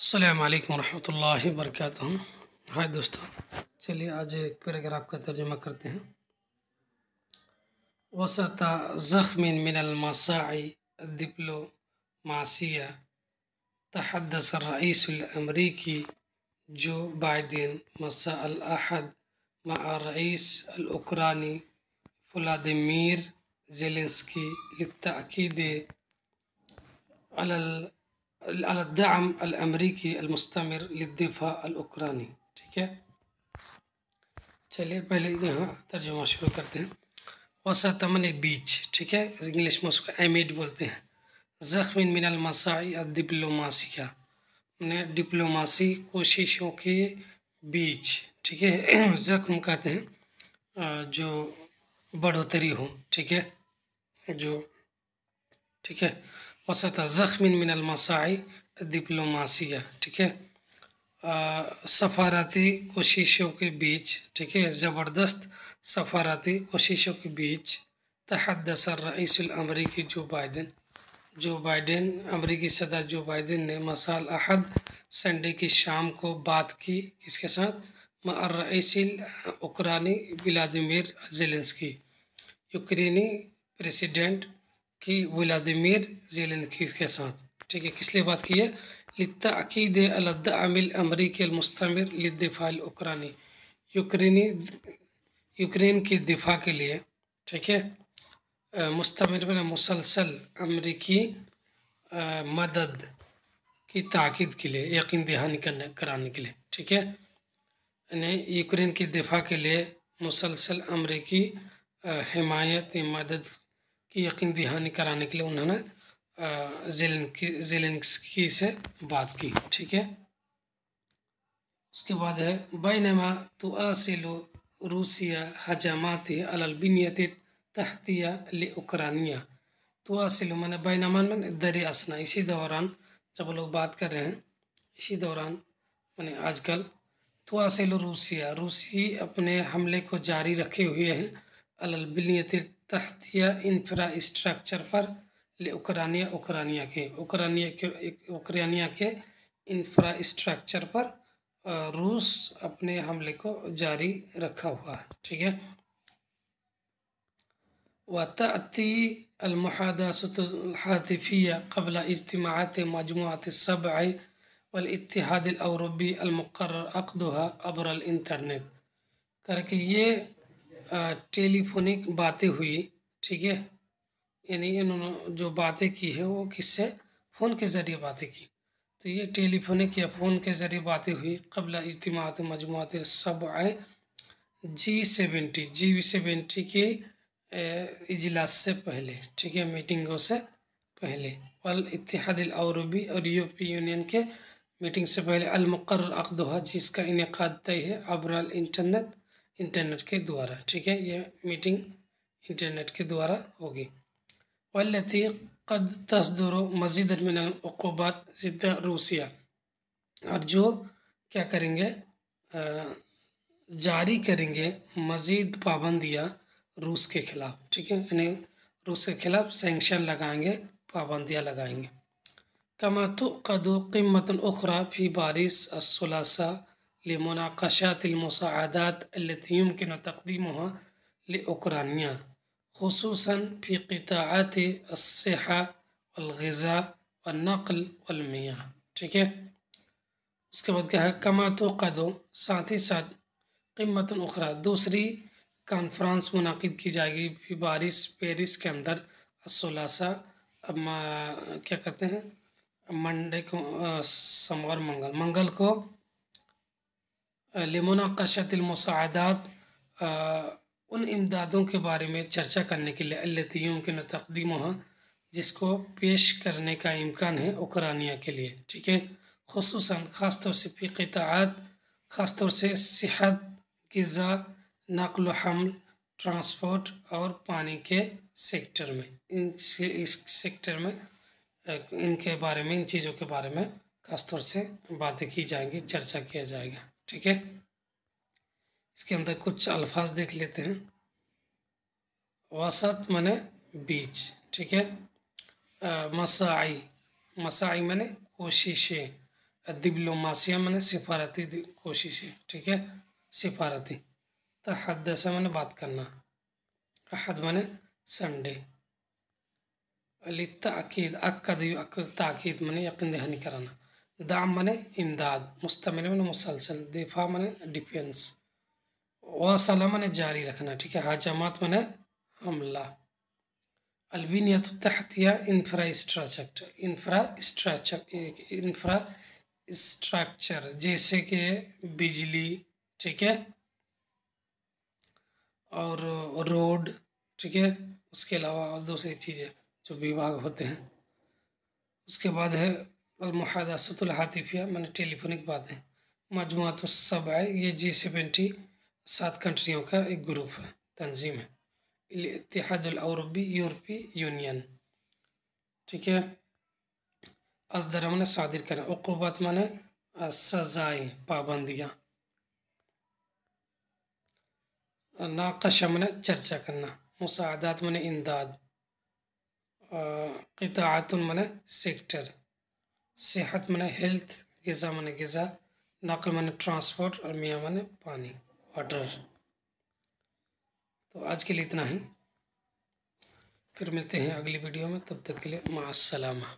अस्सलामु अलैकुम रहमतुल्लाहि व बरकातुहू। हाय दोस्तों, चलिए आज एक पैराग्राफ का तर्जुमा करते हैं। वसत ज़ख्मिन मिनल मसाई डिप्लोमासिया तहद्दस रईसुल अमरीकी जो बाइडेन मसा अल अहद मआ रईस अल उक्रानी व्लादिमीर ज़ेलेंस्की लित्ताकीद अल दअम अल अमरीकी अल मुस्तमिर लिद्दिफा अल उक्रानी। ठीक है, चलिए पहले यहाँ तर्जुमा शुरू करते हैं। वसत मने बीच, ठीक है, इंग्लिश में उसको एमिड बोलते हैं। ज़ख्मिन मिनल मसाई डिप्लोमासिया ने डिप्लोमासी कोशिशों के बीच, ठीक है, ज़ख्म कहते हैं जो बढ़ोतरी हो, ठीक है, जो, ठीक है। वसत ज़ख्मिन मिनल मसाई डिप्लोमासिया, ठीक है, सफारती कोशिशों के बीच, ठीक है, ज़बरदस्त सफारती कोशिशों के बीच तहद्दस रईसुल अमरीकी जो बाइडेन अमरीकी सदर जो बाइडेन ने मसाल अहद संडे की शाम को बात की, किसके साथ? मअ रईसिल उक्रानी व्लादिमीर ज़ेलेंस्की, यूक्रेनी प्रेसिडेंट की व्लादिमीर ज़ेलेंस्की के साथ, ठीक है। किस लिए बात की है? लित्ताकीद अल दअमिल अमरीकी अल मुस्तमिर लिद्दिफा अल उक्रानी, यूक्रेन की दिफा के लिए, ठीक है, मुस्तमिर में मुसलसल अमरीकी मदद की ताकीद के लिए, यकीन दहानी कराने के लिए, ठीक है, यानी यूक्रेन की दिफा के लिए मुसलसल अमरीकी हिमायत मदद की यकीन दहानी कराने के लिए उन्होंने ज़ेलेंस्की से बात की, ठीक है। उसके बाद है बैनमा तुआसिलु रूसिया हजमात अलल बिनियत तहतिया ले उक्रानिया। तुआसिलु माने बैनमा माने दर असना, इसी दौरान जब लोग बात कर रहे हैं, इसी दौरान माने आजकल। तुआसिलु रूसी अपने हमले को जारी रखे हुए हैं अलल बिनियत तहतिया इंफ्रास्ट्रक्चर पर ले उक्रानिया के इंफ्रास्ट्रक्चर पर रूस अपने हमले को जारी रखा हुआ है, ठीक है। वतअती अल-मुहादासतुल हातिफिया क़ब्ल इज्तिमाअत मजमुअत अस-सबअ वल इत्तिहाद अल-औरोपी अल-मुक़र्रर अक़दुहा अबर अल-इंटरनेट। करके ये टेलीफोनिक बातें हुई, ठीक है, यानी इन्होंने जो बातें की है वो किससे? फ़ोन के ज़रिए बातें की। तो ये टेलीफोनिक या फ़ोन के ज़रिए बातें हुई क़ब्ल इज्तिमाअत मजमुअत अस-सबअ G70 के इजलास से पहले, ठीक है, मीटिंगों से पहले, वल इत्तिहाद अल-औरोपी और यूरोपीय यूनियन के मीटिंग से पहले अल-मुक़र्रर अक़दुहा जिसका इनेक़ाद तय है अबर इंटरनेट के द्वारा, ठीक है, ये मीटिंग इंटरनेट के द्वारा होगी। वल्लती क़द तस्दुरु मज़ीद मिनल उक़ूबात ज़िद्द रूसिया, और जो क्या करेंगे, जारी करेंगे मज़ीद पाबंदियाँ रूस के खिलाफ, ठीक है, यानी रूस के खिलाफ सैंक्शन लगाएंगे, पाबंदियाँ लगाएंगे। कमा तुक़दु क़िम्मतुन उख़रा फ़ी पारिस अस्सुलासा लिमुनाक़शात अल-मुसाअदात अल्लती युमकिनु तक़दीमुहा लिउक्रानिया ख़ुसूसन फ़ी क़िताअत अस्सिहा वल-ग़िज़ा वन-नक़ल वल-मियाह, ठीक है। उसके बाद क्या है? कमा तुक़दु, साथ ही साथ, क़िम्मतुन उख़रा, दूसरी कॉन्फ्रेंस मुनाक़िद की जाएगी फ़ी पेरिस के अंदर अस्सुलासा, क्या कहते हैं, मंडे को, सोमवार मंगल को, लिमुनाक़शात अल-मुसाअदात, उन इमदादों के बारे में चर्चा करने के लिए अल्लती युमकिनु तक़दीमुहा जिसको पेश करने का इम्कान है उक्रानिया के लिए, ठीक है, ख़ुसूसन ख़ासतौर से फ़ी क़िताअत, ख़ासतौर से सेहत, ग़िज़ा, नक़ल व हम्ल, ट्रांसपोर्ट और पानी के सेक्टर में, इस सेक्टर में इनके बारे में, इन चीज़ों के बारे में ख़ासतौर से बातें की जाएंगी, चर्चा किया जाएगा, ठीक है। इसके अंदर कुछ अल्फाज देख लेते हैं। वसत माने बीच, ठीक है, मसाई माने कोशिशें, डिप्लोमासिया मैंने सिफारती कोशिशें, ठीक है, सिफारती। तहद्दस मैंने बात करना। अहद मैंने संडे। अली ताकीद अक्कद ताकीद मैंने यकीन दहानी कराना। दाम मैंने इमदाद। मुस्तमिल मैंने मुसलसल। दिफा मैंने डिफेंस। वासला मैंने जारी रखना, ठीक है। हजमात मैंने हमला। अलबिनियत तहतिया इंफ्रास्ट्रक्चर जैसे कि बिजली, ठीक है, और रोड, ठीक है, उसके अलावा और दूसरी चीज़ें जो विभाग होते हैं। उसके बाद है अलमुहादासतुल हातिफिया मैंने टेलीफोनिक बातें। मजमुआतुस सबअ ये G70 7 कंट्रियों का एक ग्रुप है, तंजीम है। इत्तेहादुल अरबी यूरोपीय यूनियन, ठीक है। असदर मैंने सादिर करा। उक़ूबत मैंने सजाएं, पाबंदियाँ। नाक़श मैंने चर्चा करना। मुसाअदात मैंने इमदाद। क़िताअतुन मैंने सेक्टर। सेहत मैंने हेल्थ। ग़िज़ा मैंने ग़िज़ा। नक़ल मैंने ट्रांसपोर्ट और मियाँ मैंने पानी, वाटर। तो आज के लिए इतना ही, फिर मिलते हैं अगली वीडियो में, तब तक के लिए माअस्सलामा।